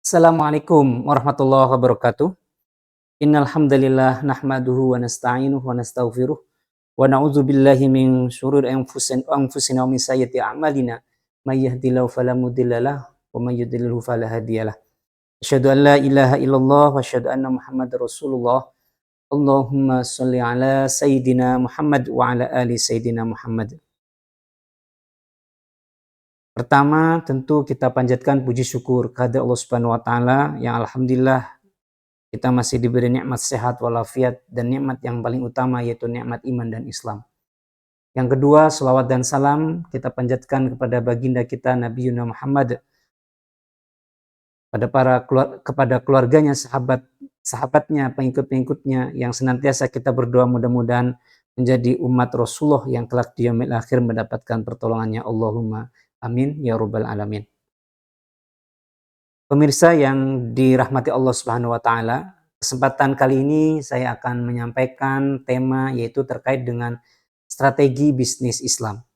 Assalamualaikum warahmatullahi wabarakatuh. Innal hamdalillah nahmaduhu wa nasta'inuhu wa nastaghfiruh wa na'udzu billahi min syururi anfusina wa min sayyiati a'malina. May yahdihillahu fala mudhillalah wa may yudlilhu fala hadiyalah. Asyhadu an la ilaha illallah wa asyhadu anna Muhammadar Rasulullah. Allahumma shalli ala sayyidina Muhammad wa ala ali sayyidina Muhammad. Pertama, tentu kita panjatkan puji syukur kepada Allah Subhanahu wa taala yang alhamdulillah kita masih diberi nikmat sehat walafiat dan nikmat yang paling utama yaitu nikmat iman dan Islam. Yang kedua, selawat dan salam kita panjatkan kepada baginda kita Nabi Yuna Muhammad, kepada keluarganya, sahabatnya, pengikut-pengikutnya yang senantiasa kita berdoa mudah-mudahan menjadi umat Rasulullah yang kelak di yaumil akhir mendapatkan pertolongannya. Allahumma amin ya rabbal alamin. Pemirsa yang dirahmati Allah Subhanahu wa taala, kesempatan kali ini saya akan menyampaikan tema yaitu terkait dengan strategi bisnis Islam.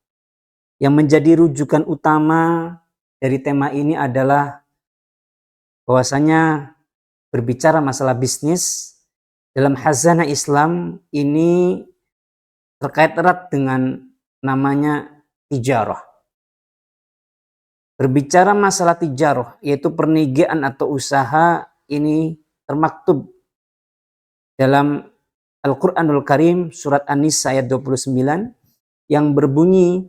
Yang menjadi rujukan utama dari tema ini adalah bahwasanya berbicara masalah bisnis dalam khazanah Islam ini terkait erat dengan namanya tijarah. Berbicara masalah tijarah, yaitu perniagaan atau usaha, ini termaktub dalam Al-Quranul Karim surat An-Nisa ayat 29 yang berbunyi,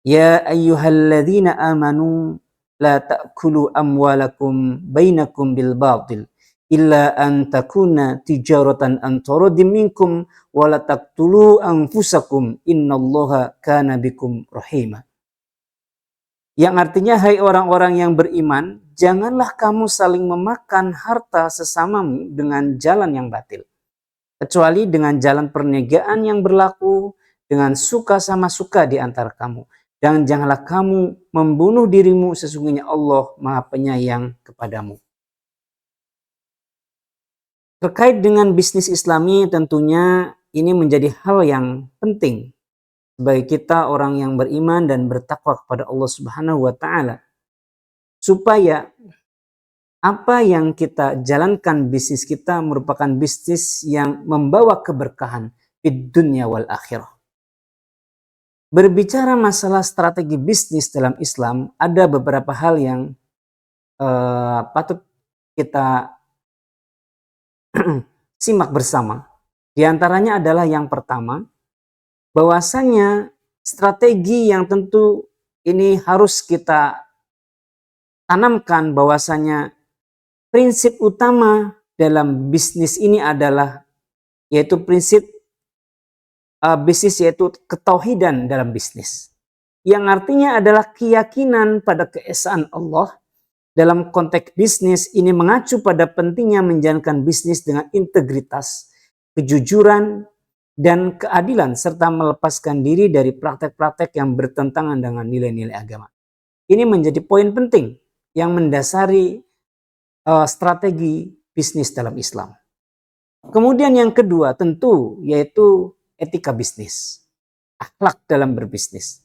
Ya ayyuhalladzina amanu la ta'kulu amwalakum bainakum bil batil illa an takuna tijaratan an taradim minkum wa la taqtulu anfusakum innallaha kana bikum rahima. Yang artinya, hai orang-orang yang beriman, janganlah kamu saling memakan harta sesamamu dengan jalan yang batil, kecuali dengan jalan perniagaan yang berlaku dengan suka sama suka di antara kamu. Dan janganlah kamu membunuh dirimu, sesungguhnya Allah Maha Penyayang kepadamu. Terkait dengan bisnis Islami, tentunya ini menjadi hal yang penting bagi kita orang yang beriman dan bertakwa kepada Allah Subhanahu wa taala, supaya apa yang kita jalankan bisnis kita merupakan bisnis yang membawa keberkahan di dunia wal akhirah. Berbicara masalah strategi bisnis dalam Islam, ada beberapa hal yang patut kita simak bersama. Di antaranya adalah yang pertama, bahwasanya strategi yang tentu ini harus kita tanamkan, bahwasanya prinsip utama dalam bisnis ini adalah yaitu prinsip bisnis, yaitu ketauhidan dalam bisnis, yang artinya adalah keyakinan pada keesaan Allah. Dalam konteks bisnis ini mengacu pada pentingnya menjalankan bisnis dengan integritas, kejujuran, dan keadilan, serta melepaskan diri dari praktek-praktek yang bertentangan dengan nilai-nilai agama. Ini menjadi poin penting yang mendasari strategi bisnis dalam Islam. Kemudian yang kedua tentu yaitu etika bisnis, akhlak dalam berbisnis.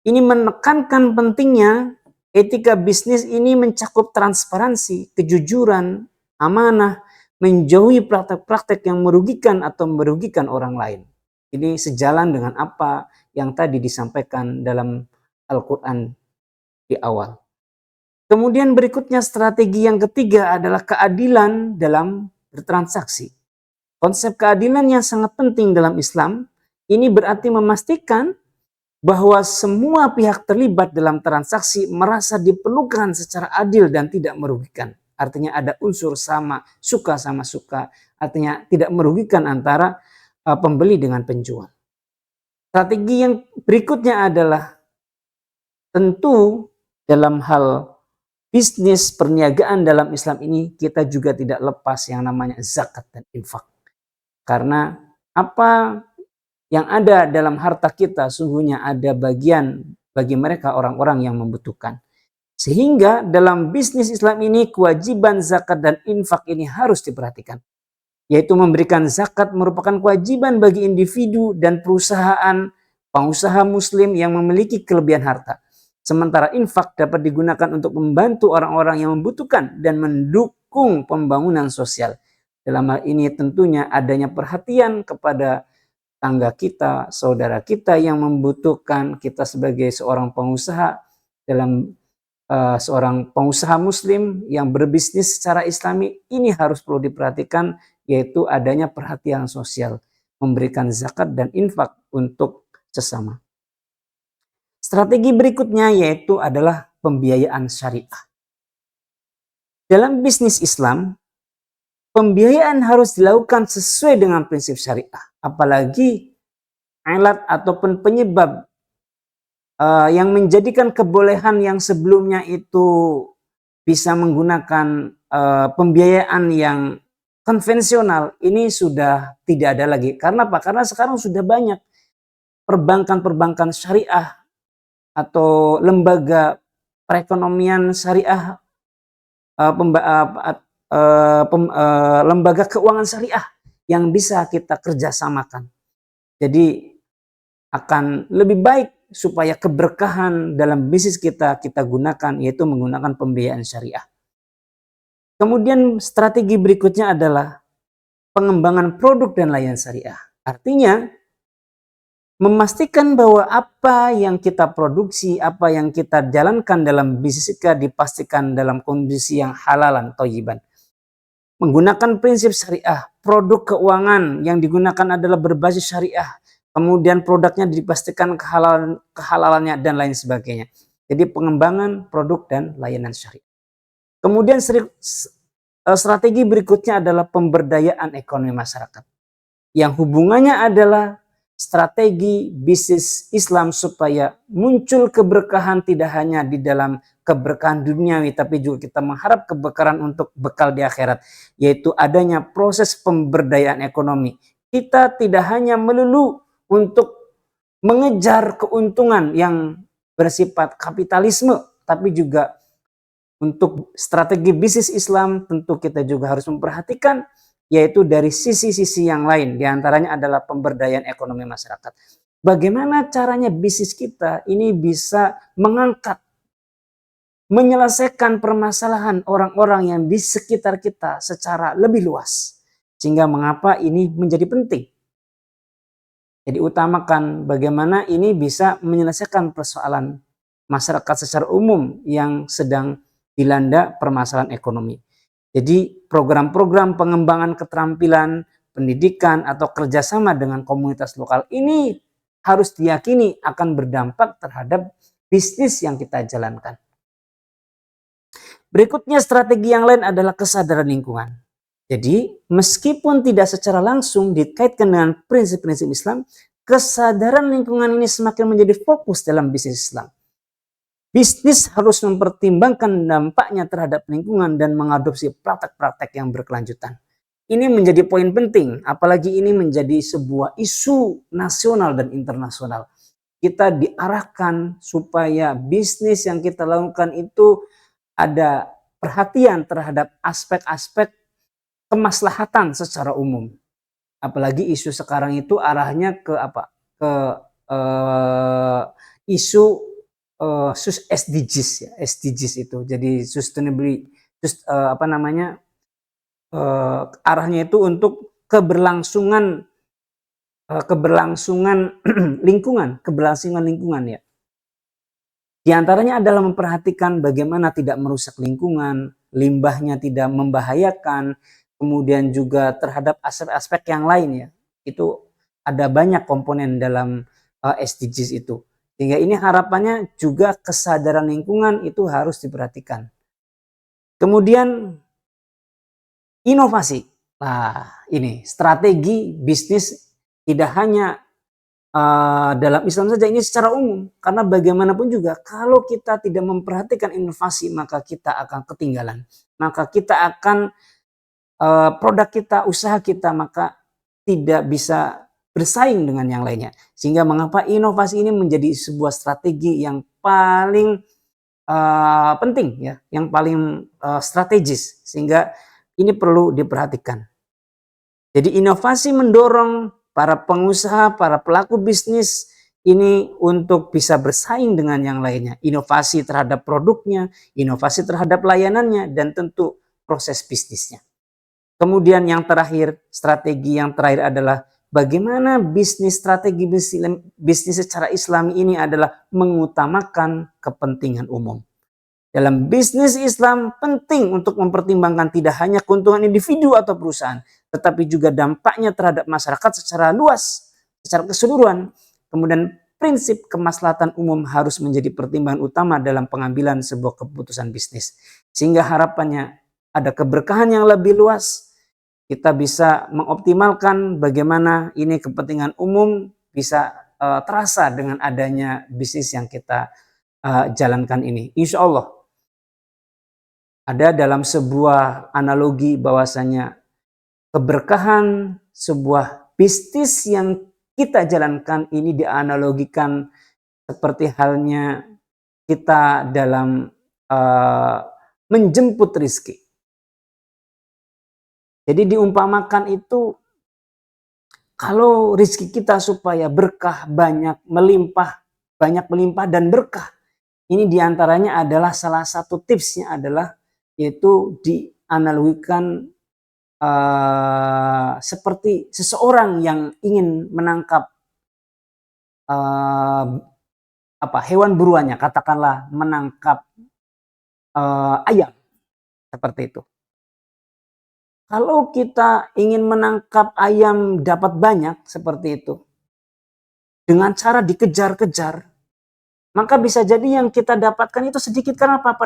Ini menekankan pentingnya etika bisnis ini mencakup transparansi, kejujuran, amanah, menjauhi praktek-praktek yang merugikan atau merugikan orang lain. Ini sejalan dengan apa yang tadi disampaikan dalam Al-Quran di awal. Kemudian berikutnya strategi yang ketiga adalah keadilan dalam bertransaksi. Konsep keadilan yang sangat penting dalam Islam ini berarti memastikan bahwa semua pihak terlibat dalam transaksi merasa diperlukan secara adil dan tidak merugikan. Artinya ada unsur sama suka, artinya tidak merugikan antara pembeli dengan penjual. Strategi yang berikutnya adalah tentu dalam hal bisnis perniagaan dalam Islam ini kita juga tidak lepas yang namanya zakat dan infak. Karena apa yang ada dalam harta kita sungguhnya ada bagian bagi mereka orang-orang yang membutuhkan. Sehingga dalam bisnis Islam ini kewajiban zakat dan infak ini harus diperhatikan. Yaitu memberikan zakat merupakan kewajiban bagi individu dan perusahaan, pengusaha muslim yang memiliki kelebihan harta. Sementara infak dapat digunakan untuk membantu orang-orang yang membutuhkan dan mendukung pembangunan sosial. Dalam hal ini tentunya adanya perhatian kepada tangga kita, saudara kita yang membutuhkan, kita sebagai seorang pengusaha seorang pengusaha muslim yang berbisnis secara islami, ini harus perlu diperhatikan, yaitu adanya perhatian sosial, memberikan zakat dan infak untuk sesama. Strategi berikutnya yaitu adalah pembiayaan syariah. Dalam bisnis Islam, pembiayaan harus dilakukan sesuai dengan prinsip syariah. Apalagi alat ataupun penyebab yang menjadikan kebolehan yang sebelumnya itu bisa menggunakan pembiayaan yang konvensional, ini sudah tidak ada lagi. Karena apa? Karena sekarang sudah banyak perbankan-perbankan syariah atau lembaga perekonomian syariah, lembaga keuangan syariah yang bisa kita kerjasamakan. Jadi akan lebih baik supaya keberkahan dalam bisnis kita gunakan, yaitu menggunakan pembiayaan syariah. Kemudian strategi berikutnya adalah pengembangan produk dan layanan syariah. Artinya memastikan bahwa apa yang kita produksi, apa yang kita jalankan dalam bisnis kita dipastikan dalam kondisi yang halalan, thayyiban. Menggunakan prinsip syariah, produk keuangan yang digunakan adalah berbasis syariah, kemudian produknya dipastikan kehalalannya dan lain sebagainya. Jadi pengembangan produk dan layanan syariah. Kemudian strategi berikutnya adalah pemberdayaan ekonomi masyarakat, yang hubungannya adalah strategi bisnis Islam supaya muncul keberkahan tidak hanya di dalam keberkahan duniawi, tapi juga kita mengharap keberkahan untuk bekal di akhirat, yaitu adanya proses pemberdayaan ekonomi. Kita tidak hanya melulu untuk mengejar keuntungan yang bersifat kapitalisme, tapi juga untuk strategi bisnis Islam tentu kita juga harus memperhatikan, yaitu dari sisi-sisi yang lain, diantaranya adalah pemberdayaan ekonomi masyarakat. Bagaimana caranya bisnis kita ini bisa mengangkat, menyelesaikan permasalahan orang-orang yang di sekitar kita secara lebih luas. Sehingga mengapa ini menjadi penting. Jadi utamakan bagaimana ini bisa menyelesaikan persoalan masyarakat secara umum yang sedang dilanda permasalahan ekonomi. Jadi program-program pengembangan keterampilan, pendidikan atau kerjasama dengan komunitas lokal ini harus diyakini akan berdampak terhadap bisnis yang kita jalankan. Berikutnya strategi yang lain adalah kesadaran lingkungan. Jadi meskipun tidak secara langsung dikaitkan dengan prinsip-prinsip Islam, kesadaran lingkungan ini semakin menjadi fokus dalam bisnis Islam. Bisnis harus mempertimbangkan dampaknya terhadap lingkungan dan mengadopsi praktek-praktek yang berkelanjutan. Ini menjadi poin penting, apalagi ini menjadi sebuah isu nasional dan internasional. Kita diarahkan supaya bisnis yang kita lakukan itu ada perhatian terhadap aspek-aspek kemaslahatan secara umum. Apalagi isu sekarang itu arahnya ke apa? Isu SDGs ya, SDGs itu. Jadi sustainability, arahnya itu untuk keberlangsungan lingkungan ya. Di antaranya adalah memperhatikan bagaimana tidak merusak lingkungan, limbahnya tidak membahayakan, kemudian juga terhadap aspek-aspek yang lain ya. Itu ada banyak komponen dalam SDGs itu. Sehingga ini harapannya juga kesadaran lingkungan itu harus diperhatikan. Kemudian inovasi. Nah, ini strategi bisnis tidak hanya dalam Islam saja, ini secara umum. Karena bagaimanapun juga kalau kita tidak memperhatikan inovasi, maka kita akan ketinggalan. Maka kita akan produk kita, usaha kita maka tidak bisa bersaing dengan yang lainnya. Sehingga mengapa inovasi ini menjadi sebuah strategi yang paling penting ya, yang paling strategis, sehingga ini perlu diperhatikan. Jadi inovasi mendorong para pengusaha, para pelaku bisnis ini untuk bisa bersaing dengan yang lainnya. Inovasi terhadap produknya, inovasi terhadap layanannya, dan tentu proses bisnisnya. Kemudian yang terakhir, strategi yang terakhir adalah bagaimana strategi bisnis secara Islami ini adalah mengutamakan kepentingan umum. Dalam bisnis Islam penting untuk mempertimbangkan tidak hanya keuntungan individu atau perusahaan, tetapi juga dampaknya terhadap masyarakat secara luas, secara keseluruhan. Kemudian prinsip kemaslahatan umum harus menjadi pertimbangan utama dalam pengambilan sebuah keputusan bisnis. Sehingga harapannya ada keberkahan yang lebih luas. Kita bisa mengoptimalkan bagaimana ini kepentingan umum bisa terasa dengan adanya bisnis yang kita jalankan ini. Insya Allah ada dalam sebuah analogi bahwasanya keberkahan sebuah bisnis yang kita jalankan ini dianalogikan seperti halnya kita dalam menjemput rizki. Jadi diumpamakan itu kalau rizki kita supaya berkah, banyak melimpah dan berkah. Ini diantaranya adalah salah satu tipsnya adalah yaitu dianalogikan seperti seseorang yang ingin menangkap hewan buruannya, katakanlah menangkap ayam seperti itu. Kalau kita ingin menangkap ayam dapat banyak seperti itu, dengan cara dikejar-kejar, maka bisa jadi yang kita dapatkan itu sedikit. Karena apa?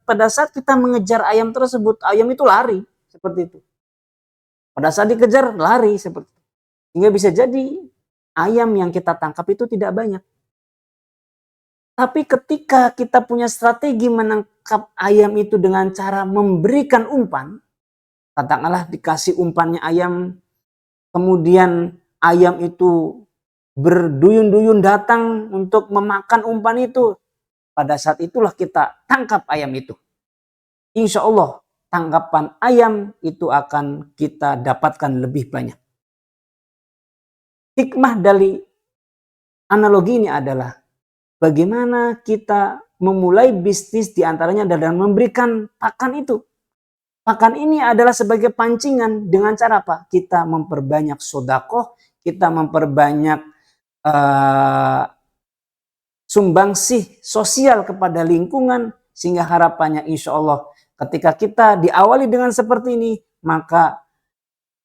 Pada saat kita mengejar ayam tersebut, ayam itu lari seperti itu. Pada saat dikejar lari seperti itu. Sehingga bisa jadi ayam yang kita tangkap itu tidak banyak. Tapi ketika kita punya strategi menangkap ayam itu dengan cara memberikan umpan, katakanlah dikasih umpannya ayam, kemudian ayam itu berduyun-duyun datang untuk memakan umpan itu. Pada saat itulah kita tangkap ayam itu. Insya Allah tangkapan ayam itu akan kita dapatkan lebih banyak. Hikmah dari analogi ini adalah bagaimana kita memulai bisnis diantaranya adalah memberikan pakan itu. Pakan ini adalah sebagai pancingan dengan cara apa? Kita memperbanyak sedekah, kita memperbanyak sumbangsih sosial kepada lingkungan, sehingga harapannya insya Allah ketika kita diawali dengan seperti ini, maka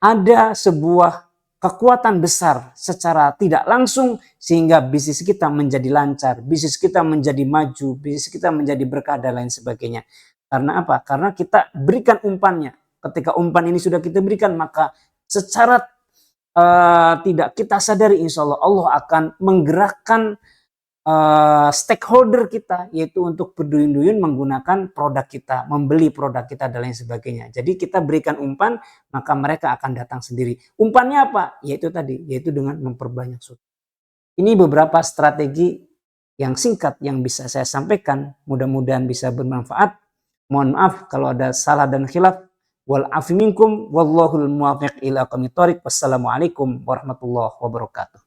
ada sebuah kekuatan besar secara tidak langsung sehingga bisnis kita menjadi lancar, bisnis kita menjadi maju, bisnis kita menjadi berkah dan lain sebagainya. Karena apa? Karena kita berikan umpannya. Ketika umpan ini sudah kita berikan, maka secara tidak kita sadari insya Allah Allah akan menggerakkan stakeholder kita, yaitu untuk berduyun-duyun menggunakan produk kita, membeli produk kita dan lain sebagainya. Jadi kita berikan umpan, maka mereka akan datang sendiri. Umpannya apa? Yaitu tadi, yaitu dengan memperbanyak sedekah. Ini beberapa strategi yang singkat yang bisa saya sampaikan, mudah-mudahan bisa bermanfaat. Mohon maaf kalau ada salah dan khilaf. Wal afi minkum wallahul muwaffiq ila aqwamit thoriq. Wassalamualaikum warahmatullahi wabarakatuh.